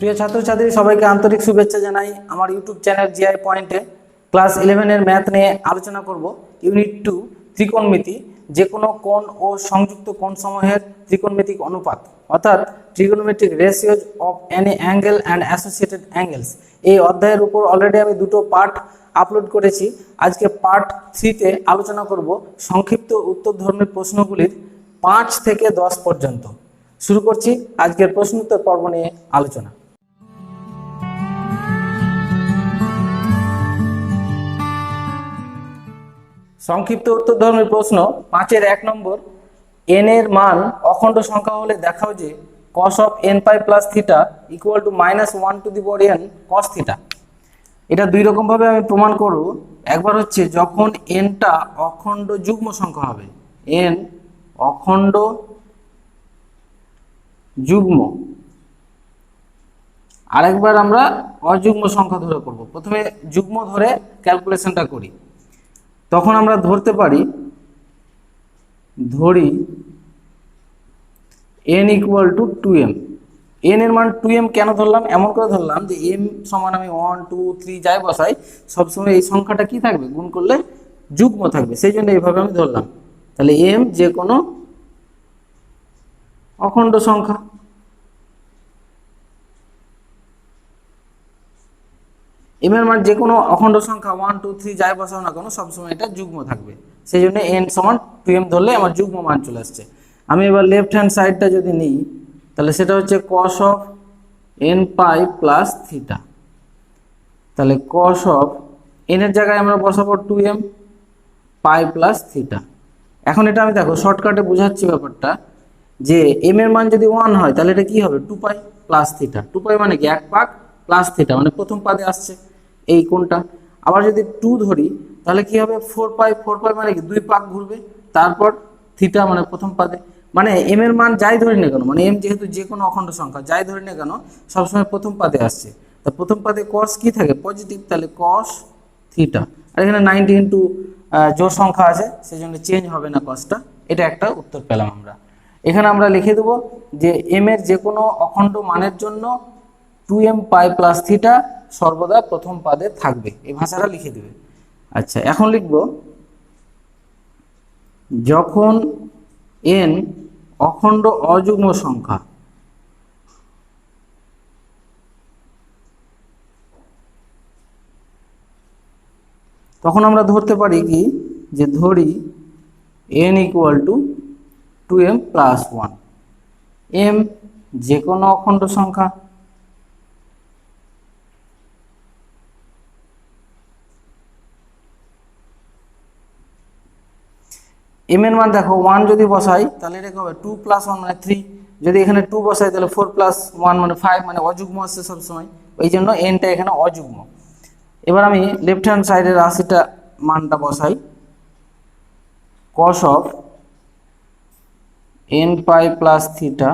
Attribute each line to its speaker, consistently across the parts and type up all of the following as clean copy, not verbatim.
Speaker 1: প্রিয় ছাত্রছাত্রী সবাইকে আন্তরিক শুভেচ্ছা জানাই। আমার ইউটিউব চ্যানেল জিআই পয়েন্টে ক্লাস 11 ম্যাথ নিয়ে আলোচনা করব। ইউনিট 2 ত্রিকোণমিতি, যে কোনো কোণ ও সংযুক্ত কোণসমূহের ত্রিকোণমিতিক অনুপাত, অর্থাৎ trigonometric ratios of any angle and associated angles. এই অধ্যায়ের উপর অলরেডি আমি দুটো পার্ট আপলোড করেছি। আজকে পার্ট 3তে আলোচনা করব সংক্ষিপ্ত উত্তরধর্মী প্রশ্নগুলির 5 থেকে 10 পর্যন্ত। শুরু করছি আজকের প্রশ্নোত্তর পর্ব নিয়ে আলোচনা। সংক্ষিপ্ত উত্তরধর্মী প্রশ্ন 5-এর 1 নম্বর, n এর মান অখণ্ড সংখ্যা হলে দেখাও যে cos of n pi plus theta equal to -1 to the power n cos theta। এটা দুই রকম ভাবে আমি প্রমাণ করব। একবার হচ্ছে যখন n টা অখণ্ড যুগ্ম সংখ্যা হবে, n অখণ্ড যুগ্ম, আরেকবার আমরা অযুগ্ম সংখ্যা ধরে করব। প্রথমে যুগ্ম ধরে ক্যালকুলেশনটা করি। তখন আমরা ধরতে পারি, ধরি n equal to 2m। n এর মান 2m কেন ধরলাম? এমন করে ধরলাম যে m সমান আমি 1 2 3 যাই বসাই, সবসময় এই সংখ্যাটা কি থাকবে, গুণ করলে যুগ্ম থাকবে, সেই জন্য এইভাবে আমি ধরলাম। তাহলে m যে কোনো অখণ্ড সংখ্যা, m এর মান যে কোনো অখণ্ড সংখ্যা 1 2 3 যাই বসাও না কেন, সবসময় এটা যুগ্ম থাকবে, সেই জন্য n সমান 2m ধরলে আমার যুগ্ম মান চলে আসছে। আমি এবার লেফট হ্যান্ড সাইডটা যদি নিই, তাহলে সেটা হচ্ছে cos of n pi plus theta। তাহলে cos of n এর জায়গায় আমরা বসাবো 2m, pi plus theta। এখন এটা আমি দেখো শর্টকাটে বোঝাচ্ছি ব্যাপারটা, যে m এর মান যদি 1 হয় তাহলে এটা কি হবে, 2 pi plus theta। 2 pi মানে কি, 1 পাক প্লাস থিটা, মানে প্রথম পাদে আসছে এই কোণটা। আবার যদি 2 ধরি তাহলে কি হবে, 4 pi। 4 pi মানে কি 2 পাক ঘুরবে, তারপর থিটা মানে প্রথম পাদে। মানে m এর মান যাই ধরি না কেন, মানে m যেহেতু যে কোনো অখণ্ড সংখ্যা যাই ধরি না কেন, সবসময় প্রথম পাদে আসছে। তা প্রথম পাদে cos কি থাকে, পজিটিভ, তাহলে cos থিটা। আর এখানে 90 ইন্টু জোড় সংখ্যা আছে, সেই জন্য চেঞ্জ হবে না cosটা। এটা একটা উত্তর পেলাম আমরা। এখানে আমরা লিখে দেবো যে m এর যে কোনো অখণ্ড মানের জন্য 2m pi plus থিটা সর্বদা প্রথম পাদে থাকবে, এই ভাষাটা লিখে দেবে। আচ্ছা, এখন লিখব যখন n অখণ্ড অযুগ্ম সংখ্যা, তখন আমরা ধরতে পারি কি, যে ধরি n equal to 2m plus 1। m যে কোনো অখণ্ড সংখ্যা, m এর মান দেখো 1 যদি বসাই তাহলে এটা হবে 2 প্লাস 1 মানে 3। যদি এখানে 2 বসাই তাহলে 4 প্লাস 1 মানে 5, মানে অযুগ্ম আসছে সবসময়, ওই জন্য nটা এখানে অযুগ্ম। এবার আমি লেফট হ্যান্ড সাইডের রাশিটা মানটা বসাই, cos of n pi plus theta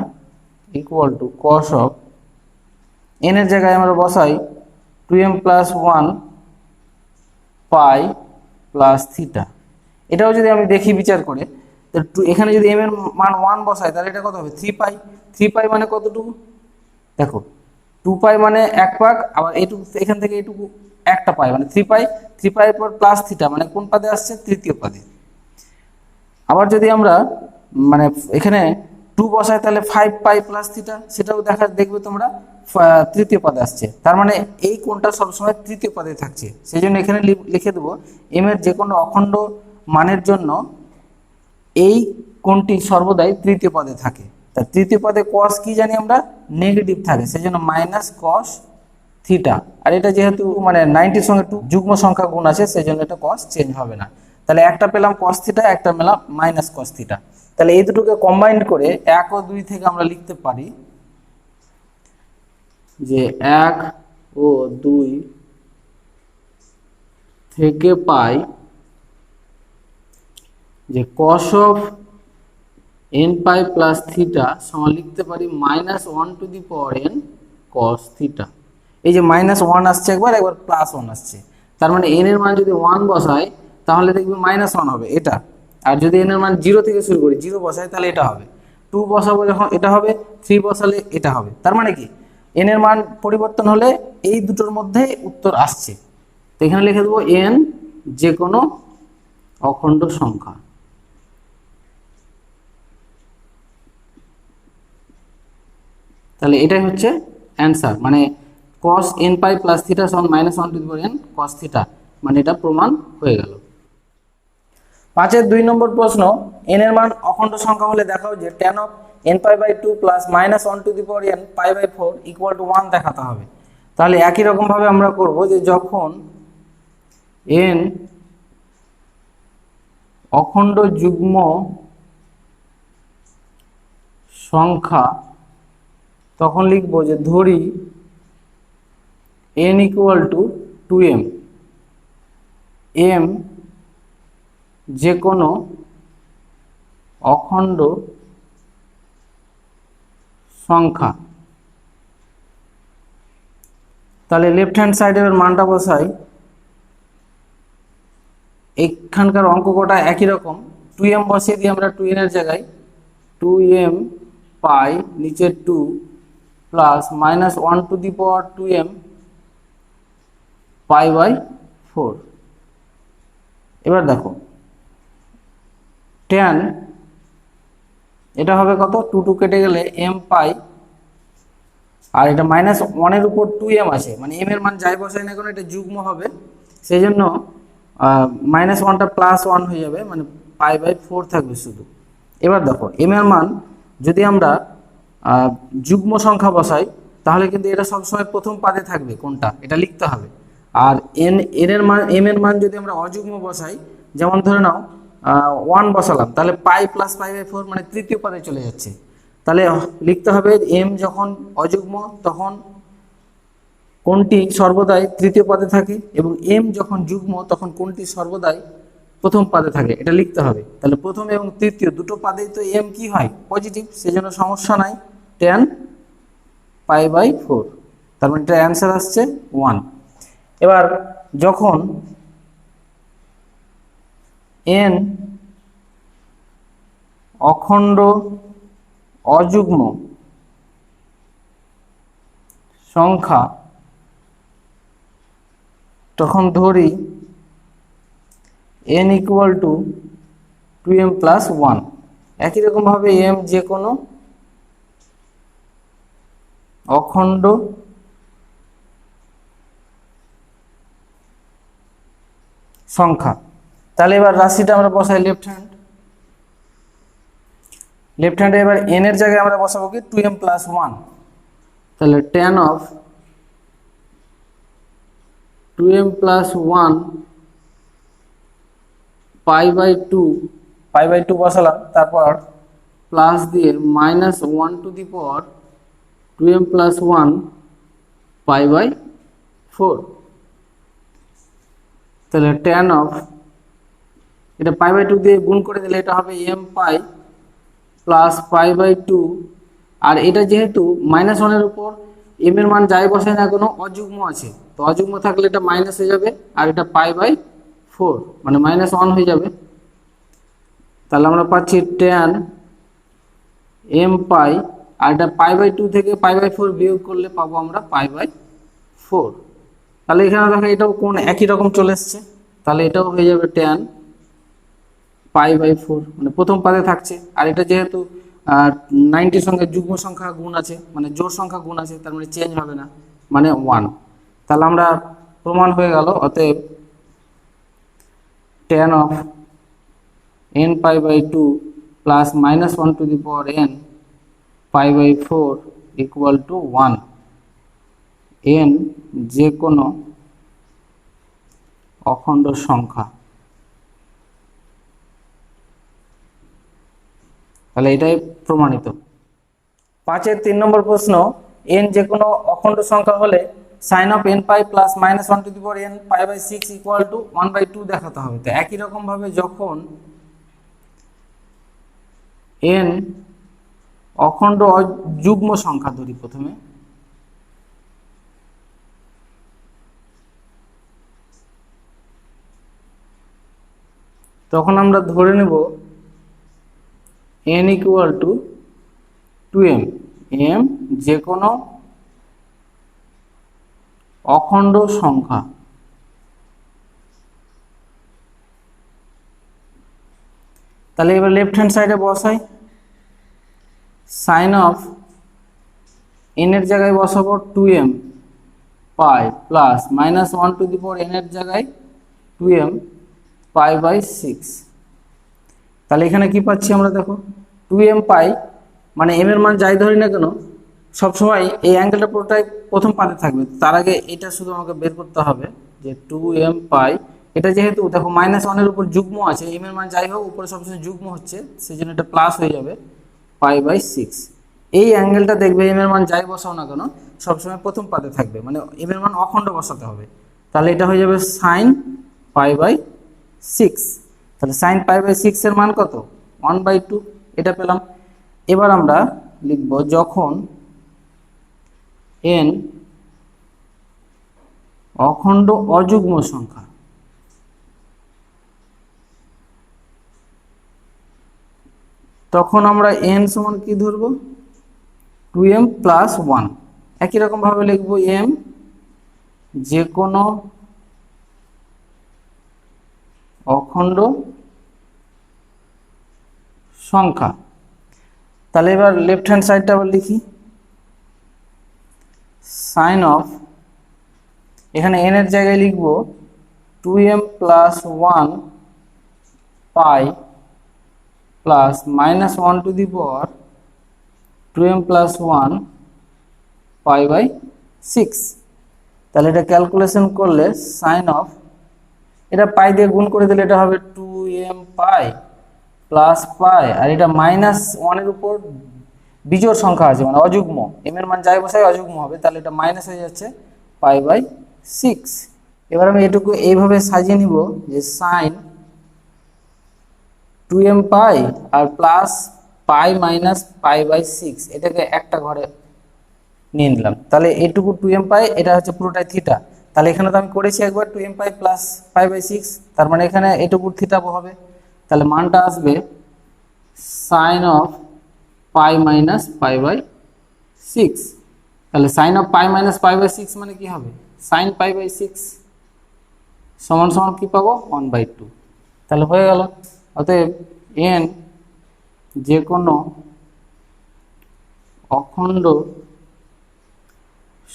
Speaker 1: equal to cos of n এর জায়গায় আমরা বসাই 2m plus 1 pi plus theta। এটাও যদি আমি দেখি বিচার করে, এখানে যদি m এর মান 1 বসাই তাহলে এটা কত হবে, 3 pi। 3 pi মানে কতটুকু দেখো, 2 pi মানে 1 পাক, আবার এইটুকু এখান থেকে এইটুকু একটা পাই, মানে 3 pi। 3 pi এর পর প্লাস থিটা, মানে কোন পাদে আসছে, তৃতীয় পাদে। আবার যদি আমরা মানে এখানে 2 বসাই তাহলে 5 pi প্লাস থিটা, সেটাও দেখবে তোমরা তৃতীয় পদে আসছে। তার মানে এই কোণটা সবসময় তৃতীয় পদে থাকছে, সেই জন্য এখানে লিখে দেবো m এর যে কোনো অখণ্ড মানের জন্য এই কোণটি সর্বদাই তৃতীয় পদে থাকে। তা তৃতীয় পদে cos কি জানি আমরা, নেগেটিভ থাকে, সেই জন্য মাইনাস cos থিটা। আর এটা যেহেতু মানে 90 সঙ্গে 2 যুগ্ম সংখ্যা গুণ আছে, সেই জন্য এটা cos চেঞ্জ হবে না। তাহলে একটা পেলাম cos থিটা, একটা পেলাম মাইনাস cos থিটা। তাহলে এই দুটোকে কম্বাইন্ড করে 1 ও 2 থেকে আমরা লিখতে পারি যে 1 ও 2 থেকে পাই যে cos of n pi plus theta সমান লিখতে পারি -1 to the power n cos theta। এই যে -1 আসছে একবার, একবার +1 আসছে, তার মানে n এর মান যদি 1 বসাই তাহলে দেখবি -1 হবে এটা। আর যদি n এর মান 0 থেকে শুরু করি, 0 বসাই তাহলে এটা হবে, 2 বসাবো যখন এটা হবে, 3 বসালে এটা হবে। তার মানে কি, এন এর মান পরিবর্তন হলে এই দুটোর মধ্যে উত্তর আসছে। তো এখানে লিখে দেবো এন যে কোনো অখণ্ড সংখ্যা। তাহলে এটাই হচ্ছে অ্যান্সার, মানে cos n pi plus theta সমান -1 to the power n cos theta, মানে এটা প্রমাণ হয়ে গেল। 5-এর 2 নম্বর প্রশ্ন, n এর মান অখণ্ড সংখ্যা হলে দেখাও যে tan of n pi by 2 plus -1 to the power n pi by 4 equal to 1 দেখাতে হবে। তাহলে একই রকম ভাবে আমরা করব যে যখন n অখণ্ড যুগ্ম সংখ্যা তখন লিখব যে ধরি n equal to 2m, m যে কোনো অখণ্ড সংখ্যা। তাহলে লেফট হ্যান্ড সাইডের মানটা বসাই, এখানকার অঙ্ক কটা একই রকম, 2m বসিয়ে দিই আমরা 2n এর জায়গায়, 2m পাই নিচে 2 plus -1 to the power 2m pi by 4। এবার দেখো tan এটা হবে কত, 2 কেটে গেলে m পাই, আর এটা -1 এর উপর 2m আছে, মানে m এর মান যাই বসাই না কেন এটা যুগ্ম হবে, সেই জন্য -1টা +1 হয়ে যাবে, মানে পাই বাই 4 থাকবে শুধু। এবার দেখো m এর মান যদি আমরা যুগ্ম সংখ্যা বসাই তাহলে কিন্তু এটা সবসময় প্রথম পাদে থাকবে, কোনটা এটা লিখতে হবে। আর m এর মান যদি আমরা অযুগ্ম বসাই, যেমন ধরে নাও 1 বসালাম, তাহলে পাই প্লাস পাই বাই 4 মানে তৃতীয় পদে চলে যাচ্ছে। তাহলে লিখতে হবে m যখন অযুগ্ম তখন কোনটি সর্বদাই তৃতীয় পদে থাকে, এবং m যখন যুগ্ম তখন কোনটি সর্বদাই প্রথম পদে থাকে, এটা লিখতে হবে। তাহলে প্রথম এবং তৃতীয় দুটো পদেই তো m কি হয়, পজিটিভ, সেজন্য সমস্যা নাই, tan পাই বাই 4, তার মানে এটা অ্যান্সার আসছে 1। এবার যখন n অখণ্ড অযুগ্ম সংখ্যা তখন ধরি n equal to 2m plus 1, একই রকম ভাবে m যে কোনো অখণ্ড সংখ্যা। তাহলে এবার রাশিটা আমরা বসাই লেফট হ্যান্ডে, এবার n এর জায়গায় আমরা বসাবো কি 2m প্লাস 1, তাহলে tan of 2m plus 1 pi by 2 বসালাম, তারপর প্লাস দিয়ে -1 to the power 2m plus 1 pi by 4। তাহলে tan অফ এটা পাই বাই 2 দিয়ে গুণ করে দিলে এটা হবে m pi plus pi by 2, আর এটা যেহেতু -1 এর উপর m এর মান যাই বসায় না কোনো অযুগ্ম আছে, তো অযুগ্ম থাকলে এটা মাইনাস হয়ে যাবে, আর এটা পাই বাই 4 মানে -1 হয়ে যাবে। তাহলে আমরা পাচ্ছি tan m পাই, আর এটা পাই বাই 2 থেকে পাই বাই 4 বিয়োগ করলে পাবো আমরা পাই বাই 4। তাহলে এখানে দেখো এটাও কোন একই রকম চলে এসছে, তাহলে এটাও হয়ে যাবে tan পাই বাই 4, মানে প্রথম পাদে থাকছে, আর এটা যেহেতু 90 সঙ্গে যুগ্ম সংখ্যা গুণ আছে, মানে জোড় সংখ্যা গুণ আছে, তার মানে চেঞ্জ হবে না, মানে 1। তাহলে আমরা প্রমাণ হয়ে গেল, অতএব tan of n pi by 2 plus -1 to the power n pi by 4 equal to 1, n যে কোনো অখণ্ড সংখ্যা। তাহলে এটাই প্রমাণিত। 5-এর 3 নম্বর প্রশ্ন, n যে কোনো অখণ্ড সংখ্যা হলে sin of n pi plus -1 to the power n pi by 6 equal to 1/2 দেখাতে হবে। তো একই রকম ভাবে যখন n অখণ্ড যুগ্ম সংখ্যা ধরি প্রথমে, তখন আমরা ধরে নেব n equal to 2m, m যে কোনো অখণ্ড সংখ্যা। তাহলে এবার লেফট হ্যান্ড সাইডে বসাই, সাইন অফ এন এর জায়গায় বসাবো 2m pi plus minus 1 to the power n এর জায়গায় 2m পাই বাই 6। তাহলে এখানে কি পাচ্ছি আমরা, দেখো 2m পাই মানে m এর মান যাই ধরি না কেন সবসময় এই অ্যাঙ্গেলটা পুরোটাই প্রথম পাতে থাকবে। তার আগে এটা শুধু আমাকে বের করতে হবে যে 2m পাই, এটা যেহেতু দেখো -1 এর উপর যুগ্ম আছে, m এর মান যাই হোক উপরে সবসময় যুগ্ম হচ্ছে, সেই জন্য এটা প্লাস হয়ে যাবে পাই বাই 6। এই অ্যাঙ্গেলটা দেখবে m এর মান যাই বসাও না কেন সবসময় প্রথম পাতে থাকবে, মানে m এর মান অখণ্ড বসাতে হবে। তাহলে এটা হয়ে যাবে সাইন পাই বাই 6। তাহলে সাইন পাই বাই 6 এর মান কত, 1/2, এটা পেলাম। এবার আমরা লিখব যখন n অখণ্ড অযুগ্ম সংখ্যা, তখন আমরা n সমান কি ধরবো, 2m প্লাস 1। একই রকম ভাবে লিখবো m যে কোনো অখণ্ড সংখ্যা। তাহলে এবার লেফট হ্যান্ড সাইডটা আবার লিখি, সাইন অফ এখানে n এর জায়গায় লিখব 2m plus 1 pi plus minus 1 to the power 2m plus 1 pi by 6। তাহলে এটা ক্যালকুলেশন করলে সাইন অফ, এটা পাই দিয়ে গুণ করে দিলে এটা হবে 2m পাই প্লাস পাই, আর এটা -1 এর উপর বিজোড় সংখ্যা আছে মানে অযুগ্ম, m এর মান যাই বসাই অযুগ্ম হবে, তাহলে এটা মাইনাস হয়ে যাচ্ছে পাই বাই 6। এবার আমি এটুকু এইভাবে সাজিয়ে নিব যে সাইন 2m পাই আর plus pi minus pi by 6, এটাকে একটা ঘরে নিয়ে নিলাম। তাহলে এইটুকু 2m পাই, এটা হচ্ছে পুরোটাই থিটা। তাহলে এখানে তো আমি করেছি একবার 2m pi plus pi by 6, তার মানে এখানে এইটুকু থিটা হবে। তাহলে মানটা আসবে sine of pi minus pi by 6। তাহলে sine of pi minus pi by 6 মানে কি হবে, সাইন পাই বাই 6 সমান সমান কি পাবো, 1/2। তাহলে হয়ে গেল। অতএব n যে কোনো অখণ্ড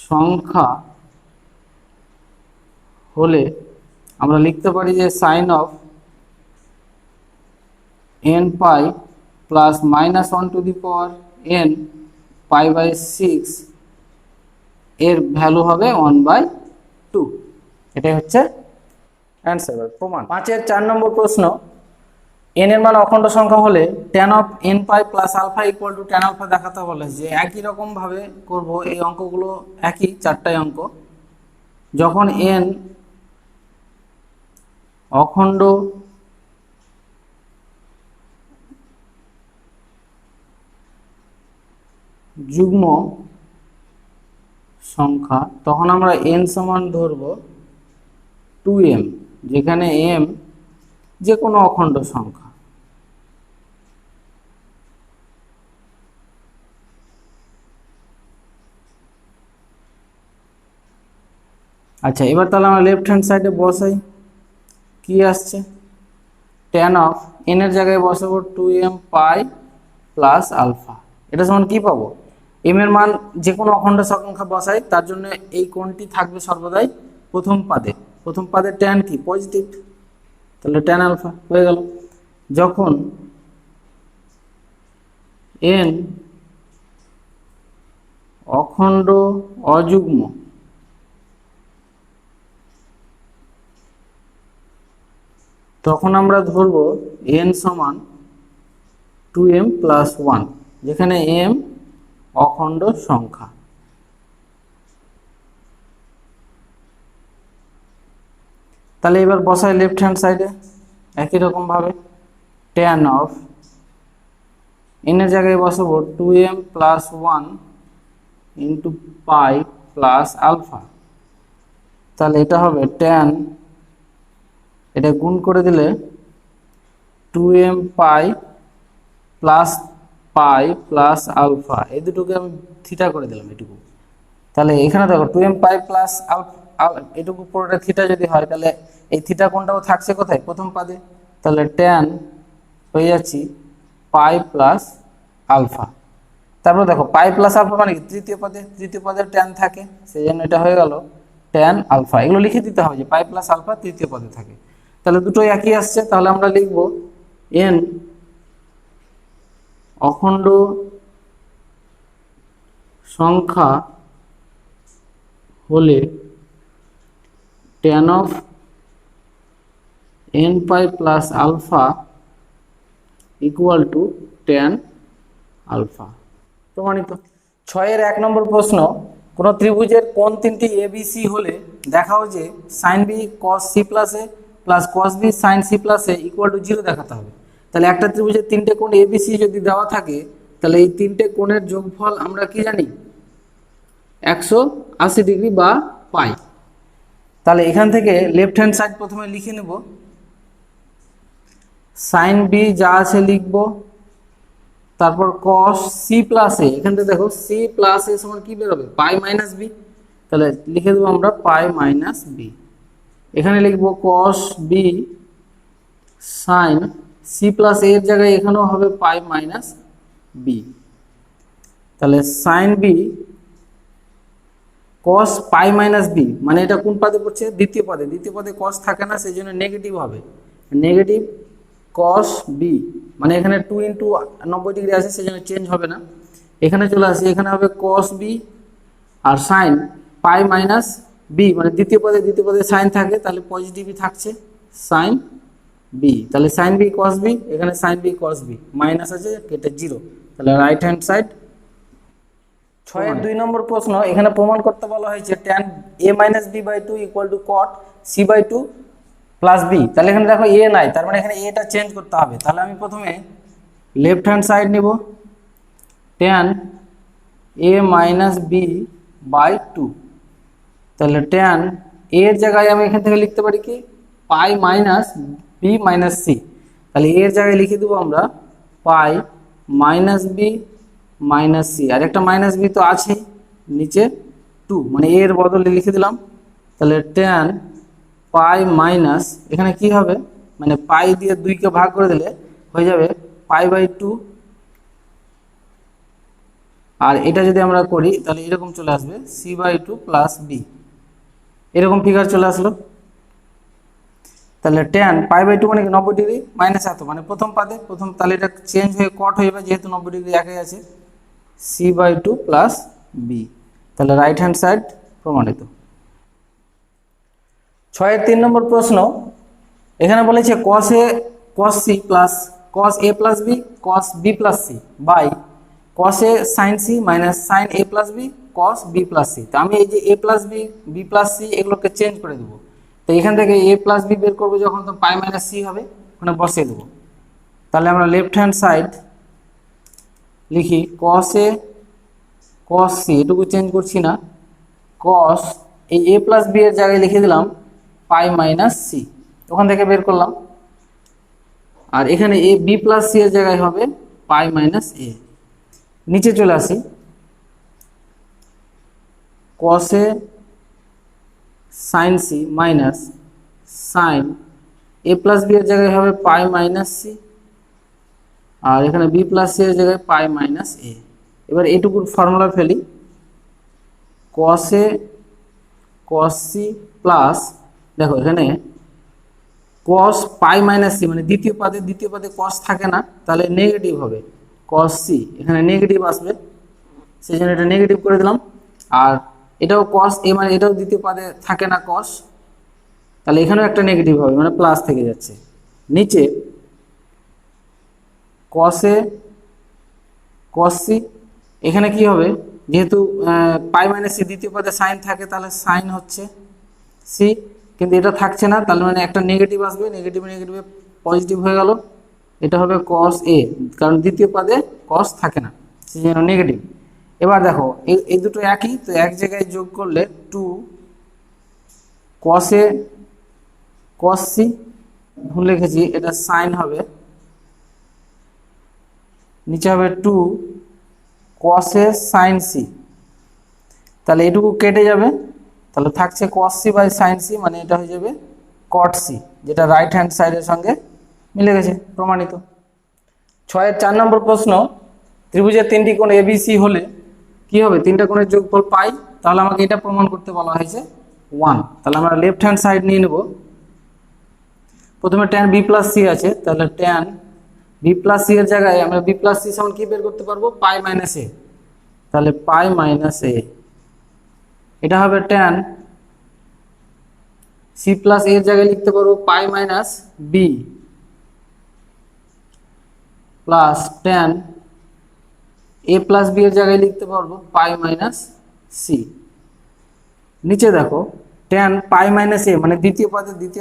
Speaker 1: সংখ্যা হলে আমরা লিখতে পারি যে sine of n pi plus -1 to the power n pi by 6 এর ভ্যালু হবে 1/2। এটাই হচ্ছে অ্যান্সার, প্রমাণ। 5-এর 4 নম্বর প্রশ্ন, n এর মান অখণ্ড সংখ্যা হলে tan of n pi plus alpha equal to tan alpha দেখাতে বলে। যে একই রকম ভাবে করব, এই অঙ্কগুলো একই 4টাই অঙ্ক। যখন n অখণ্ড যুগ্ম সংখ্যা তখন আমরা n সমান ধরব 2m, যেখানে m যে কোনো অখণ্ড সংখ্যা। আচ্ছা, এবার তাহলে আমরা লেফট হ্যান্ড সাইডে বসাই, কি আসছে, tan অফ n এর জায়গায় বসাবো 2m পাই প্লাস আলফা। এটা সমান কি পাবো, m এর মান যে কোনো অখণ্ড সংখ্যা বসাই, তার জন্য এই কোণটি থাকবে সর্বদাই প্রথম পাদে। প্রথম পাদে tan কি, পজিটিভ, তাহলে tan আলফা হয়ে গেল। যখন n অখণ্ড অযুগ্ম তখন আমরা ধরব n সমান 2m প্লাস 1, যেখানে m অখণ্ড সংখ্যা। তাহলে এবার বসাই লেফট হ্যান্ড সাইডে একই রকম ভাবে, tan অফ n এর জায়গায় বসাবো 2m plus 1 into pi plus alpha. তাহলে এটা হবে tan, এটা গুণ করে দিলে 2m pi plus pi plus alpha, এই দুটোকে আমি থিটা করে দিলাম এটুকু। তাহলে এখানে দেখো 2m পাই প্লাস এটুকু পুরোটা থিটা যদি হয় তাহলে এই থিটা কোণটাও থাকছে কোথায় প্রথম পদে, তাহলে ট্যান হয়ে যাচ্ছি পাই প্লাস আলফা। তারপর দেখো পাই প্লাস আলফা মানে কি তৃতীয় পদে ট্যান থাকে, সেই জন্য এটা হয়ে গেল ট্যান আলফা। এগুলো লিখে দিতে হবে যে পাই প্লাস আলফা তৃতীয় পদে থাকে। তাহলে দুটোই একই আসছে, তাহলে আমরা লিখব এন অখণ্ড সংখ্যা হলে tan of N pi plus alpha equal to tan alpha. প্রমাণিত। 6-এর 1 নম্বর প্রশ্ন, কোন ত্রিভুজের কোণ তিনটি এবিসি হলে দেখাও যে sine B cos C plus A plus cos B sine C plus A equal to 0 দেখাতে হবে। তাহলে একটা ত্রিভুজের তিনটে কোণ এবিসি যদি দেওয়া থাকে তাহলে এই তিনটে কোণের যোগফল আমরা কি জানি 180 ডিগ্রি বা পাই। তাহলে এখান থেকে লেফট হ্যান্ড সাইড প্রথমে লিখে নেব, সাইন বি যা আছে লিখবো, তারপর cos c প্লাস এ, এখান থেকে দেখো c প্লাস এ সমান কি বেরোবে পাই মাইনাস বি, তাহলে লিখে দেবো আমরা পাই মাইনাস বি। এখানে লিখবো cos b sine c plus এর জায়গায় এখানেও হবে পাই মাইনাস বি। তাহলে sine B cos pi minus B মানে এটা কোন পদে পড়ছে দ্বিতীয় পদে cos থাকে না, সেই জন্য নেগেটিভ হবে, নেগেটিভ cos b মানে এখানে 2 ইন্টু 90 ডিগ্রি আছে সেই জন্য চেঞ্জ হবে না, এখানে চলে আসে এখানে হবে cos b আর sin পাই মাইনাস বি মানে দ্বিতীয় পদে সাইন থাকে তাহলে পজিটিভই থাকছে sin b, তাহলে sin b cos b, এখানে sin b cos b minus আছে কেটে 0, তাহলে রাইট হ্যান্ড সাইড। 6-এর 2 নম্বর প্রশ্ন, এখানে প্রমাণ করতে বলা হয়েছে tan a minus b by 2 equal to cot c by 2 plus B. তাহলে এখানে দেখো এ নাই, তার মানে এখানে এটা চেঞ্জ করতে হবে। তাহলে আমি প্রথমে লেফট হ্যান্ড সাইড নিব, tan a minus B by 2, তাহলে tan a এর জায়গায় আমি এখান থেকে লিখতে পারি কি পাই মাইনাস বি মাইনাস সি, তাহলে এর জায়গায় লিখে দেবো আমরা পাই মাইনাস বি মাইনাস সি, আর একটা মাইনাস বি তো আছেই নিচে 2 মানে এর বদলে লিখে দিলাম, তাহলে tan পাই মাইনাস এখানে কি হবে মানে পাই দিয়ে 2 কে ভাগ করে দিলে হয়ে যাবে পাই বাই 2, আর এটা যদি আমরা করি তাহলে এরকম চলে আসবে সি বাই 2 প্লাস বি, এরকম ফিগার চলে আসলো। তাহলে tan পাই বাই 2 মানে 90 ডিগ্রি মাইনাস এত মানে প্রথম পদে তাহলে এটা চেঞ্জ হয়ে কট হয়ে যাবে যেহেতু 90 ডিগ্রি একই আছে, সি বাই 2 প্লাস বি, তাহলে রাইট হ্যান্ড সাইড প্রমাণিত। 6-এর 3 নম্বর প্রশ্ন, এখানে বলেছে cos c plus cos a plus b cos b plus c by cos a sin c minus sin a plus b cos b plus c। তো আমি এই যে a plus b b plus c এগুলোকে change করে দেবো, তো এখান থেকে a প্লাস b বের করবো যখন তো পাই মাইনাস c হবে ওখানে বসিয়ে দেবো। তাহলে আমরা লেফট হ্যান্ড সাইড লিখি cos a cos c, এটুকু চেঞ্জ করছি না, cos এই a প্লাস b এর জায়গায় লিখে দিলাম পাই মাইনাস সি, ওখান থেকে বের করলাম, আর এখানে এ বি প্লাস সি এর জায়গায় হবে পাই মাইনাস এ। নিচে চলে আসি, cos এ সাইন সি মাইনাস সাইন এ প্লাস বি এর জায়গায় হবে পাই মাইনাস সি, আর এখানে বি প্লাস সি এর জায়গায় পাই মাইনাস এ। এবার এইটুকুর ফর্মুলা ফেলি, cos এ cos সি প্লাস দেখো এখানে cos পাই মাইনাস সি মানে দ্বিতীয় পদে cos থাকে না তাহলে নেগেটিভ হবে cos সি, এখানে নেগেটিভ আসবে সেই জন্য এটা নেগেটিভ করে দিলাম, আর এটাও cos এ মানে এটাও দ্বিতীয় পদে থাকে না cos, তাহলে এখানেও একটা নেগেটিভ হবে মানে প্লাস থেকে যাচ্ছে। নিচে cos এ cos সি, এখানে কি হবে যেহেতু পাই মাইনাস সি দ্বিতীয় পদে সাইন থাকে তাহলে সাইন হচ্ছে সি, কিন্তু এটা থাকছে না তাহলে মানে একটা নেগেটিভ আসবে, নেগেটিভে পজিটিভ হয়ে গেল, এটা হবে cos এ কারণ দ্বিতীয় পদে cos থাকে না সেই জন্য নেগেটিভ। এবার দেখো এই দুটো একই, তো এক জায়গায় যোগ করলে 2 cos এ cos সি, ভুল লিখেছি এটা সাইন হবে, নিচে হবে 2 cos এ সাইন সি, তাহলে এটুকু কেটে যাবে, তাহলে থাকছে cos c by sin c, মানে এটা হয়ে যাবে cot c, যেটা রাইট হ্যান্ড সাইডের সঙ্গে মিলে গেছে, প্রমাণিত। 6-এর 4 নম্বর প্রশ্ন, ত্রিভুজের 3টি কোণ ABC হলে কি হবে, 3টা কোণের যোগফল পাই, তাহলে আমাকে এটা প্রমাণ করতে বলা হয়েছে 1। তাহলে আমরা লেফট হ্যান্ড সাইড নিয়ে নেব। প্রথমে tan b প্লাস c আছে, তাহলে tan b প্লাস c এর জায়গায় আমরা b প্লাস c সমান কি বের করতে পারবো, পাই মাইনাস a, তাহলে পাই মাইনাস a, এটা হবে tan c প্লাস a এর জায়গায় লিখতে পারবো pi minus b plus tan a plus b এর জায়গায় লিখতে পারবো পাই মাইনাস c। নিচে দেখো tan পাই মাইনাস a, মানে দ্বিতীয়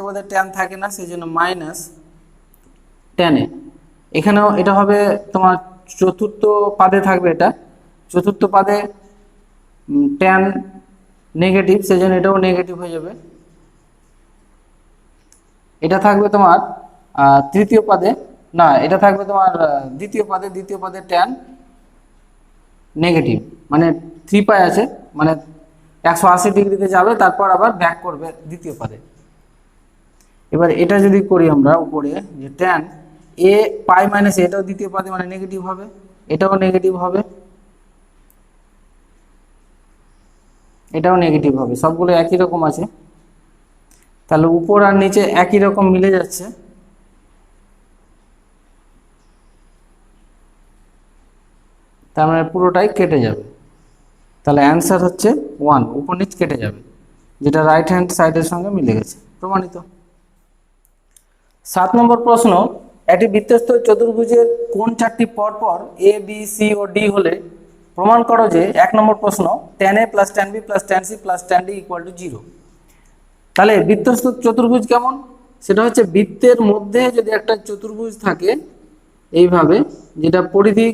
Speaker 1: পদে tan থাকে না, সেই জন্য মাইনাস tan a। এখানেও এটা হবে তোমার চতুর্থ পাদে থাকবে, এটা চতুর্থ পাদে tan নেগেটিভ, সেই জন্য এটাও নেগেটিভ হয়ে যাবে। এটা থাকবে তোমার তৃতীয় পাদে, না এটা থাকবে তোমার দ্বিতীয় পাদে tan নেগেটিভ, মানে 3 পাই আছে, মানে 180 ডিগ্রিতে যাবে, তারপর আবার ব্যাক করবে দ্বিতীয় পাদে। এবার এটা যদি করি আমরা উপরে, যে tan a পাই মাইনাস, এটাও দ্বিতীয় পাদে মানে নেগেটিভ হবে, এটাও নেগেটিভ হবে, এটাও নেগেটিভ হবে, সবগুলো একই রকম আছে, তাহলে উপর আর নিচে একই রকম মিলে যাচ্ছে। তার মানে পুরোটাই কেটে যাবে, তাহলে অ্যান্সার হচ্ছে 1, উপর নিচ কেটে যাবে, যেটা রাইট হ্যান্ড সাইডের সঙ্গে মিলে গেছে, প্রমাণিত। 7 নম্বর প্রশ্ন, একটি বৃত্তস্থ চতুর্ভুজের কোণ 4টি পরপর a b c O d হলে প্রমাণ করো যে 1 নম্বর প্রশ্ন tan a plus tan b plus tan c plus tan d equal to 0। তাহলে বৃত্তস্থ চতুর্ভুজ কেমন, সেটা হচ্ছে বৃত্তের মধ্যে যদি একটা চতুর্ভুজ থাকে এইভাবে, যেটা পরিধি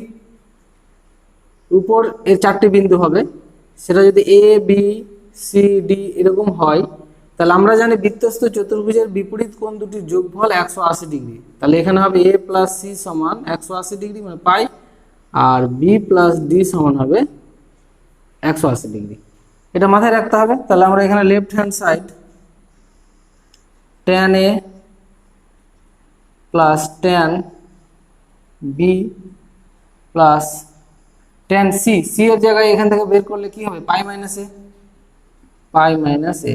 Speaker 1: উপর এর 4টি বিন্দু হবে, সেটা যদি a b c d এরকম হয়, তাহলে আমরা জানি বৃত্তস্থ চতুর্ভুজের বিপরীত কোণ দুটির যোগফল 180 ডিগ্রি। তাহলে এখানে হবে a প্লাস c সমান 180 ডিগ্রি মানে পাই, আর b প্লাস d সমান হবে 180 ডিগ্রি। এটা মাথায় রাখতে হবে। তাহলে আমরা এখানে left hand side tan a plus tan b plus tan c, c এর জায়গায় এখান থেকে বের করলে কি হবে, পাই মাইনাস a,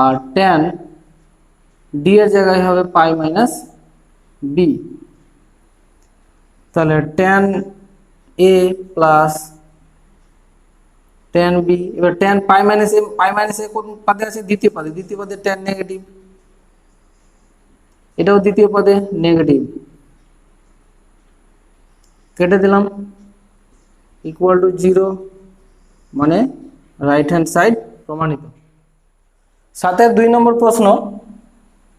Speaker 1: আর tan d এর জায়গায় হবে পাই মাইনাস b, তাহলে tan a plus tan b, এবার tan পাই মাইনাস a কোন পাদে আছে, দ্বিতীয় পাদে tan নেগেটিভ, এটাও দ্বিতীয় পদে নেগেটিভ, কেটে দিলাম, ইকুয়াল টু 0, মানে রাইট হ্যান্ড সাইড প্রমাণিত। 7-এর 2 নম্বর প্রশ্ন,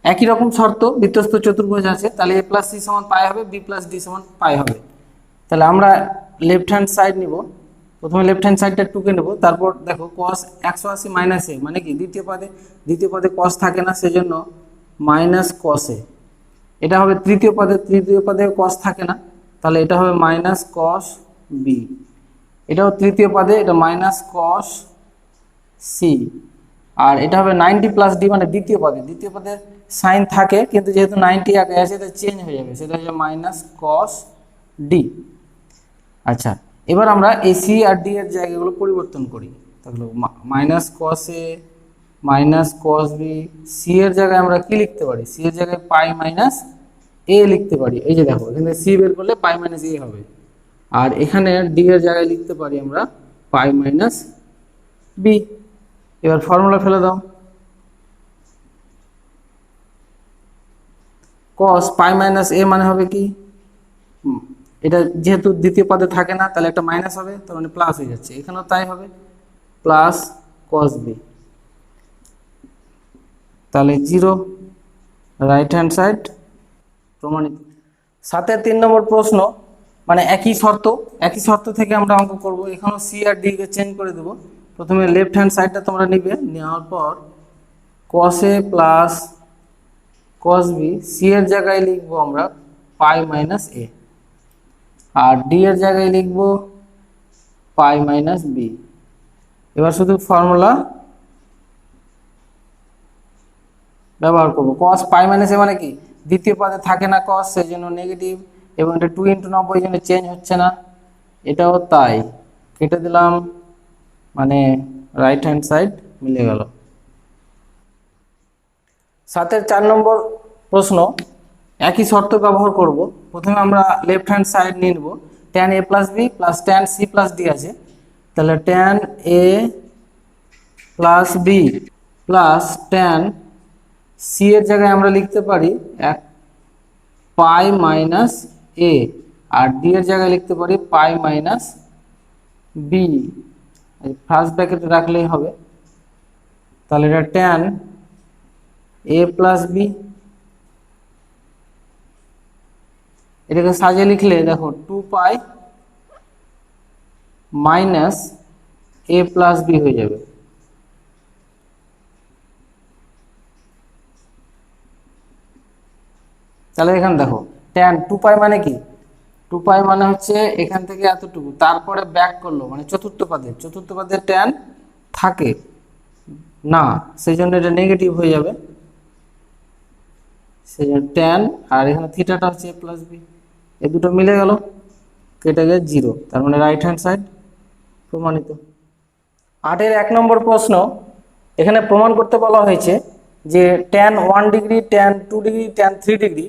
Speaker 1: একই রকম শর্ত, বৃত্তস্থ চতুর্ভুজ আছে, তাহলে a প্লাস c সমান পাই হবে, b প্লাস d সমান পাই হবে। তাহলে আমরা লেফট হ্যান্ড সাইড নিব, প্রথমে লেফট হ্যান্ড সাইডটা টুকে নেব, তারপর দেখো cos 180 মাইনাস a, মানে কি দ্বিতীয় পদে cos থাকে না, সেজন্য মাইনাস cos a। এটা হবে তৃতীয় পদে cos থাকে না, তাহলে এটা হবে মাইনাস cos b, এটাও তৃতীয় পদে, এটা মাইনাস cos c, আর এটা হবে 90 প্লাস d, মানে দ্বিতীয় পদে সাইন থাকে, কিন্তু যেহেতু 90 আগে আছে এটা চেঞ্জ হয়ে যাবে, সেটা হচ্ছে মাইনাস cos d। আচ্ছা, এবার আমরা এই c আর d এর জায়গাগুলো পরিবর্তন করি, তাহলে minus cos a minus cos b, c এর জায়গায় আমরা কি লিখতে পারি, c এর জায়গায় পাই মাইনাস a লিখতে পারি, এই যে দেখো এখানে c বের করলে পাই মাইনাস a হবে, আর এখানে d এর জায়গায় লিখতে পারি আমরা পাই মাইনাস b। এবার ফর্মুলা ফেলে দাও, cos পাই মাইনাস a মানে হবে কি, এটা যেহেতু দ্বিতীয় পদে থাকে না, তাহলে একটা মাইনাস হবে, তার মানে প্লাস হয়ে যাচ্ছে, এখানেও তাই হবে, প্লাস cos b, তাহলে 0, রাইট হ্যান্ড সাইড প্রমাণিত। 7-এর 3 নম্বর প্রশ্ন, মানে একই শর্ত থেকে আমরা অঙ্ক করব, এখানেও c আর d কে চেঞ্জ করে দেব। প্রথমে লেফট হ্যান্ড সাইডটা তোমরা নিবে, নেওয়ার পর cos a plus cos b, c এর জায়গায় লিখবো আমরা পাই মাইনাস a, আর d এর জায়গায় লিখবো পাই মাইনাস b। এবার শুধু ফর্মুলা ব্যবহার করব। cos পাই মাইনাস এ মানে কি দ্বিতীয় পদে থাকে না cos, সেই জন্য নেগেটিভ, এবং এটা 2 × 90 এই জন্য চেঞ্জ হচ্ছে না, এটাও তাই, কেটে দিলাম, মানে রাইট হ্যান্ড সাইড মিলে গেল। 7-এর 4 নম্বর প্রশ্ন, একই শর্ত ব্যবহার করব। প্রথমে আমরা লেফট হ্যান্ড সাইড নিয়ে নেব, tan a plus b plus tan c plus d আছে, তাহলে tan a plus b plus tan c এর জায়গায় আমরা লিখতে পারি এক পাই মাইনাস এ, আর ডি এর জায়গায় লিখতে পারি পাই মাইনাস বি, ফার্স্ট ব্র্যাকেটে রাখলেই হবে। তাহলে এটা tan a প্লাস বি, এটাকে সাজিয়ে লিখলে দেখো 2 পাই মাইনাস এ প্লাস বি হয়ে যাবে। তাহলে এখানে দেখো tan 2 পাই মানে কি, 2 পাই মানে হচ্ছে এখান থেকে এতটুকু, তারপরে ব্যাক করলো মানে চতুর্থ পদে tan থাকে না, সেই জন্য এটা নেগেটিভ হয়ে যাবে, সেই জন্য tan, আর এখানে থিটাটা হচ্ছে a প্লাস বি, এই দুটো মিলে গেল, কেটে গেছে 0, তার মানে রাইট হ্যান্ড সাইড প্রমাণিত। 8-এর 1 নম্বর প্রশ্ন, এখানে প্রমাণ করতে বলা হয়েছে যে tan 1 degree, tan 2 degree, tan 3 degree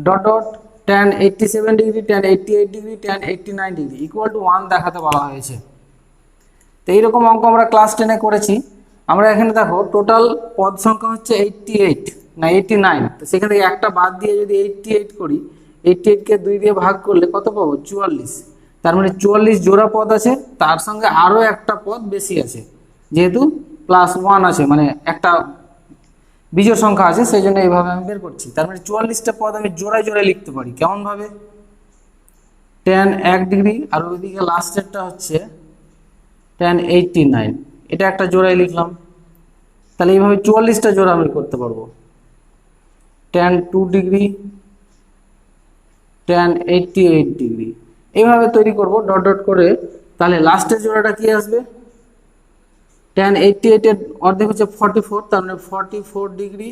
Speaker 1: dot dot tan 87 degree, tan 88 degree, tan 89 degree equal to 1 দেখাতে বলা হয়েছে। তো এইরকম অঙ্ক আমরা ক্লাস 10-এ করেছি। আমরা এখানে দেখো টোটাল পদ সংখ্যা হচ্ছে 88 না 89, তো সেখান থেকে একটা বাদ দিয়ে যদি 88 করি, 88 কে 2 দিয়ে ভাগ করলে কত পাবো 44, তার মানে 44 জোড়া পদ আছে, তার সঙ্গে আরো একটা পদ বেশি আছে, যেহেতু +1 আছে মানে একটা বিজোড় সংখ্যা আছে, সেই জন্য এইভাবে আমি বের করছি। তার মানে 44টা পদ আমি জোড়ায় জোড়ায় লিখতে পারি, কেমন ভাবে, tan 1 ডিগ্রি আর ওইদিকে লাস্টেরটা হচ্ছে tan 89, এটা একটা জোড়ায় লিখলাম, তাহলে এইভাবে 44টা জোড়া আমি করতে পারবো, tan 2 ডিগ্রি, tan 88 ডিগ্রি, এইভাবে তৈরি করব ডট ডট করে। তাহলে লাস্টের জোড়াটা কি আসবে, tan 88 এর অর্ধেক হচ্ছে 44, তার মানে 44 ডিগ্রি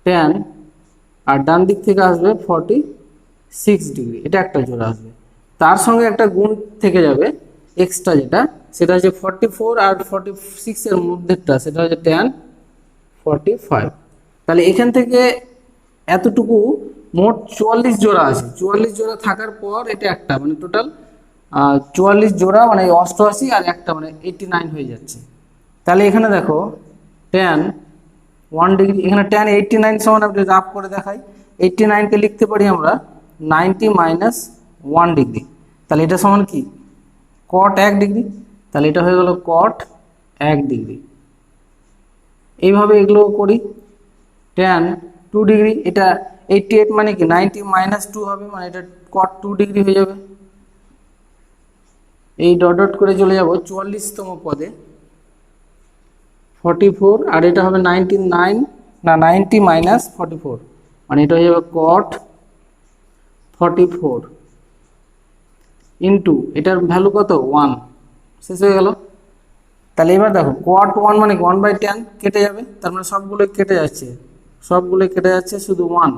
Speaker 1: tan, আর ডান দিক থেকে আসবে 46 ডিগ্রি, এটা একটা জোড়া আসবে, তার সঙ্গে একটা গুণ থেকে যাবে এক্সট্রা, যেটা সেটা হচ্ছে 44 আর 46 এর মধ্যেটা, সেটা হচ্ছে tan 45। তাহলে এখান থেকে এতটুকু মোট 44 জোড়া আছে, 44 জোড়া থাকার পর এটা একটা মানে টোটাল 44 জোড়া মানে 88 আর একটা মানে 89 হয়ে যাচ্ছে। তাহলে এখানে দেখো tan 1 ডিগ্রি, এখানে tan 89 সমান আপনি রাফ করে দেখাই, 89 কে লিখতে পারি আমরা 90 মাইনাস 1 ডিগ্রি, তাহলে এটা সমান কি cot 1 ডিগ্রি, তাহলে এটা হয়ে গেল cot 1 ডিগ্রি। এইভাবে এগুলো করি, tan 2 ডিগ্রি, এটা 88 মানে কি 90 মাইনাস 2 হবে, মানে এটা cot 2 ডিগ্রি হয়ে যাবে। এই ডট ডট করে চলে যাব 44তম পদে 44, আর এটা হবে 99 না 90 মাইনাস 44, মানে এটা হয়ে যাবে cot 44 ইন্টু এটার ভ্যালু কত 1, শেষ হয়ে গেল। তাহলে এবার দেখো cot 1 মানে 1/10 কেটে যাবে, তার মানে সবগুলোই কেটে যাচ্ছে, শুধু 1,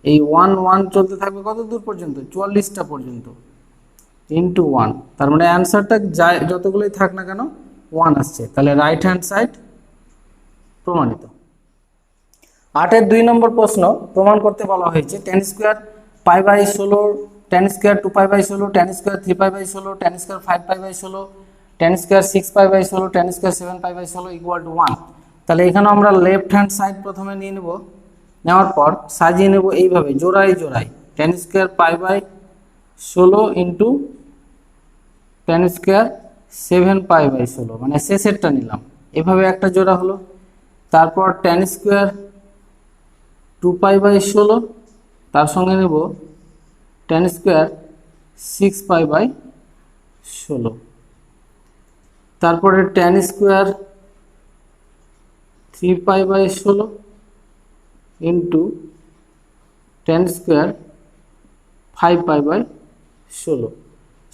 Speaker 1: এই 1 1 চলতে থাকবে কত দূর পর্যন্ত 44টা পর্যন্ত, ইন্টু 1, তার মানে অ্যান্সারটা যতগুলোই থাক না কেন 1 আসছে, তাহলে রাইট হ্যান্ড সাইড প্রমাণিত। 8-এর 2 নম্বর প্রশ্ন, প্রমাণ করতে বলা হয়েছে tan square π/16, tan square 2π/16, tan square 3π/16, tan square 5π/16, tan square 6π/16, tan square 7π/16 equal to 1। তাহলে এখানে আমরা লেফট হ্যান্ড সাইড প্রথমে নিয়ে নেব, নেওয়ার পর সাজিয়ে নেব এইভাবে জোড়ায় জোড়ায়, tan square π/16 into tan square 7π/16, মানে শেষেরটা নিলাম, এভাবে একটা জোড়া হলো। তারপর tan স্কয়ার 2π/16, তার সঙ্গে নেব tan স্কয়ার 6π/16, তারপরে tan square 3π/16 into tan square 5π/16,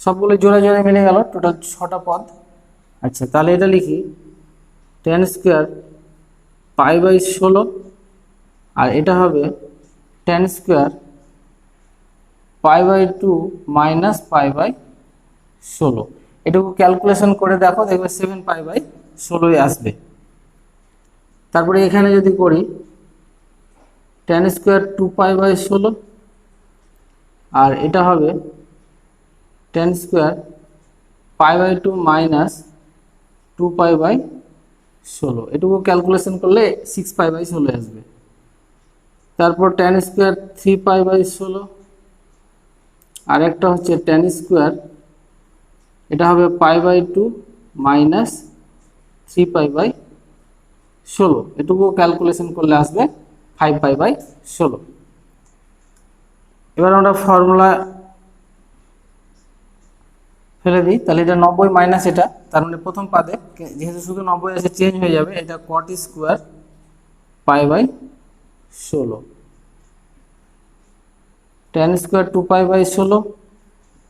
Speaker 1: সবগুলো জোড়া জোড়া মিলে গেল, টোটাল 6টা পদ আচ্ছা, তাহলে এটা লিখি টেন স্কোয়ার পাই বাই 16, আর এটা হবে tan square pi by 2 minus pi by 16। এটুকু ক্যালকুলেশন করে দেখো, দেখবে 7 পাই বাই 16 আসবে। তারপরে এখানে যদি করি টেন স্কোয়ার 2 পাই বাই 16, আর এটা হবে tan square pi by 2 minus 2 pi by 16। এটুকু ক্যালকুলেশন করলে 6 পাই বাই 16 আসবে। তারপর টেন স্কোয়ার 3 পাই বাই 16, আর একটা হচ্ছে টেন স্কোয়ার, এটা হবে pi by 2 minus 3 pi by 16। এটুকু ক্যালকুলেশন করলে আসবে 5 পাই বাই 16। এবার আমরা ফর্মুলা ফেলে দিই, তাহলে এটা 90 মাইনাস এটা, তার মানে প্রথম পাদে যেহেতু শুধু 90 আছে চেঞ্জ হয়ে যাবে, এটা cot square pi by 16, tan square 2 pi by 16,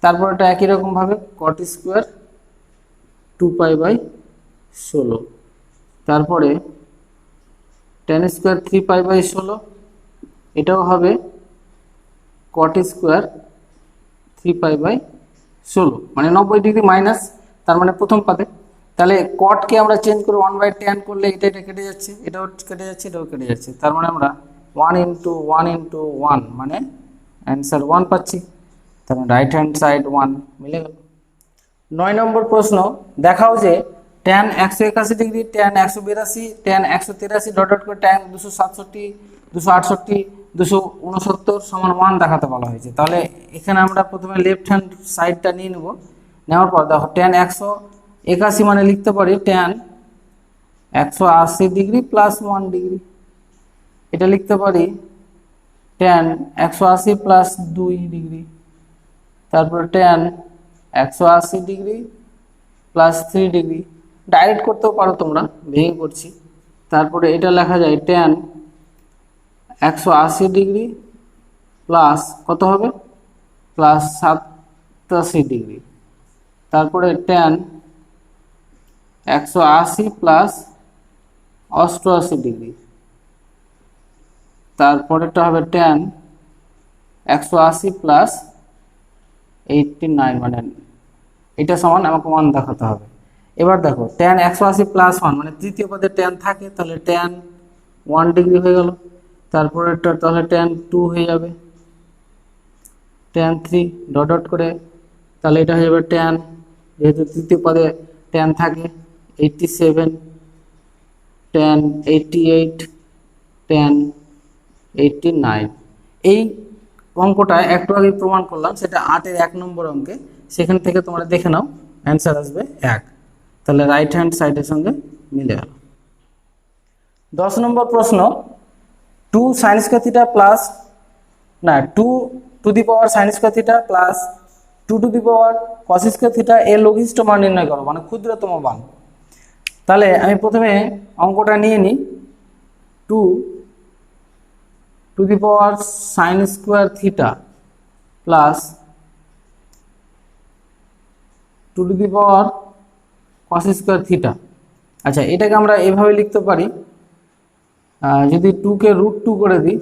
Speaker 1: তারপর এটা একই রকমভাবে কট স্কোয়ার 2 পাই বাই 16, তারপরে টেন স্কোয়ার 3 পাই বাই 16, এটাও হবে কট স্কোয়ার 3 পাই বাই 16, মানে 90 ডিগ্রি মাইনাস, তার মানে প্রথম পাদে। তাহলে কটকে আমরা চেঞ্জ করে 1/tan করলে এটা কেটে যাচ্ছে, এটাও কেটে যাচ্ছে, এটাও কেটে যাচ্ছে, তার মানে আমরা 1 ইন্টু 1 মানে অ্যান্সার 1 পাচ্ছি। তার মানে রাইট হ্যান্ড সাইড 1 মিলে গেল। 9 নম্বর প্রশ্ন, দেখাও যে tan 181 degree, tan 182, tan 183 dot dot করে tan 267, 268, 269 সমান 1 দেখাতে বলা হয়েছে। তাহলে এখানে আমরা প্রথমে লেফট হ্যান্ড সাইডটা নিয়ে নেব, নেওয়ার পর দেখো tan 181 মানে লিখতে পারি tan 180 ডিগ্রি প্লাস 1 ডিগ্রি, এটা লিখতে পারি tan 180 প্লাস 2 ডিগ্রি, তারপরে tan 180 degree plus 3 degree, direct করতেও পারো তোমরা, ভেঙে করছি। তারপরে এটা লেখা যায় tan 180 ডিগ্রি প্লাস কত হবে, প্লাস 87 ডিগ্রি, তারপরে tan 180 প্লাস 88 ডিগ্রি, তারপরেটা হবে tan 180 প্লাস 89, মানে এটা সমান আমাকে 1 দেখাতে হবে। এবার দেখো tan 180 প্লাস 1 মানে তৃতীয় পদে tan থাকে, তাহলে tan 1 ডিগ্রি হয়ে গেল, তারপরে তাহলে tan 2 হয়ে যাবে, tan 3 ডট ডট করে, তাহলে এটা হয়ে যাবে tan, যেহেতু তৃতীয় পদে tan থাকে, 87, tan 88, tan 89। এই অঙ্কটা একটু আগে প্রমাণ করলাম, সেটা 8-এর 1 নম্বর অঙ্কে, সেখান থেকে তোমরা দেখে নাও, অ্যান্সার আসবে 1। তাহলে রাইট হ্যান্ড সাইডের সঙ্গে মিলে গেল। 10 নম্বর প্রশ্ন, 2 sin square theta plus 2 to the power sin square theta plus 2 to the power cos square theta এর লঘিষ্ঠ মান নির্ণয় করো, মানে ক্ষুদ্রতম মান। তাহলে আমি প্রথমে অঙ্কটা নিয়ে নিই, 2 to the power sin square theta plus 2 to the power cos square theta. আচ্ছা, এটাকে আমরা এভাবে লিখতে পারি, যদি 2 কে √2 করে দিই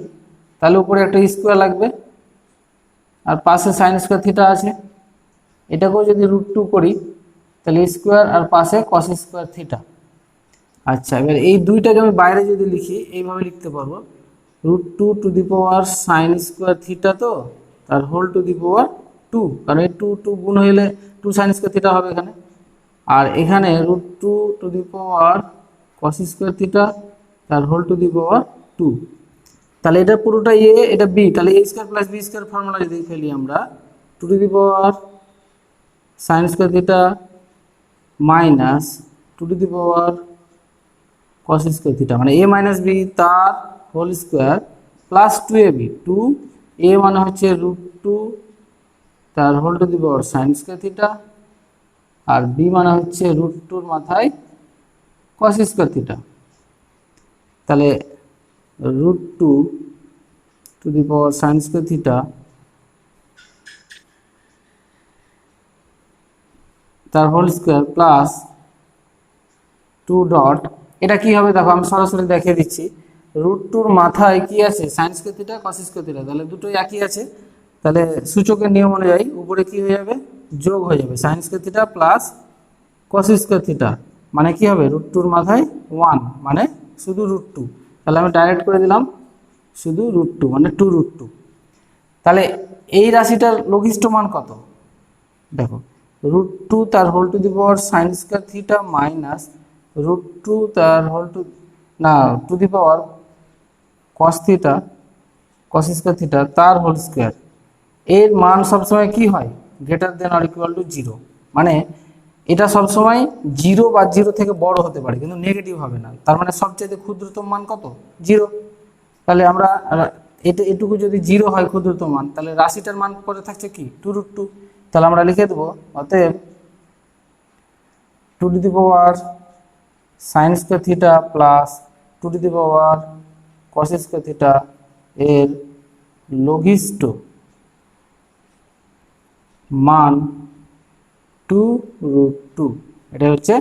Speaker 1: তাহলে উপরে একটা স্কোয়ার লাগবে, আর পাশে sin স্কয়ার থিটা আছে, এটাকেও যদি √2 করি তাহলে স্কোয়ার, আর পাশে cos স্কয়ার থিটা। আচ্ছা, এবার এই দুইটাকে আমি বাইরে যদি লিখি এইভাবে লিখতে পারবো, √2 to the power sin square theta, তো তার হোল টু দি পাওয়ার 2, কারণ এই 2 গুণ হলে 2 sin স্কয়ার থিটা হবে এখানে, আর এখানে √2 to the power cos square theta তার হোল টু দি পাওয়ার 2। তাহলে এটা পুরোটা এ, এটা বি, তাহলে a square plus b square formula যদি ফেলি আমরা, 2 to the power sin square theta minus 2 to the power cos square theta, মানে a মাইনাস বি তার whole square plus 2ab, 2a মানে হচ্ছে √2 তার whole to the power sin square theta, আর B মানে হচ্ছে √2 মাথায় cos স্কয়ার থিটা। তাহলে √2 to the power sin square theta তার whole square plus two dot, এটা কি হবে দেখো আমি সরাসরি দেখিয়ে দিচ্ছি। রুট টুর মাথায় কি আছে, sign square theta cos square theta, তাহলে দুটোই একই আছে, তাহলে সূচকের নিয়ম অনুযায়ী উপরে কি হয়ে যাবে, যোগ হয়ে যাবে sign square theta plus cos square theta, মানে কি হবে রুট টুর মাথায় 1 মানে শুধু রুট টু, তাহলে আমি ডাইরেক্ট করে দিলাম শুধু রুট টু মানে 2√2। তাহলে এই রাশিটার লঘিষ্ঠ মান কত, দেখো রুট টু তার whole to the power sine square theta minus root two তার হোল টু না to the power cos theta cos square theta তার হোল স্কয়ার, এর মান সবসময় কি হয় greater than or equal to 0, মানে এটা সবসময় 0 বা 0 থেকে বড় হতে পারে কিন্তু নেগেটিভ হবে না, তার মানে সবচেয়ে ক্ষুদ্রতম মান কত 0। তাহলে আমরা এটা এটুকু যদি 0 হয় ক্ষুদ্রতম মান, তাহলে রাশিটার মান পরে থাকছে কি 2√2, তাহলে আমরা লিখে দেবো অতএব two to the power sine square theta plus two to the power cos square theta এর লঘিষ্ঠ মান 2√2, এটা হচ্ছে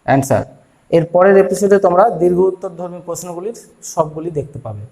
Speaker 1: অ্যান্সার। এর পরের এপিসোডে তোমরা দীর্ঘ উত্তরধর্মী প্রশ্নগুলির সবগুলি দেখতে পাবে।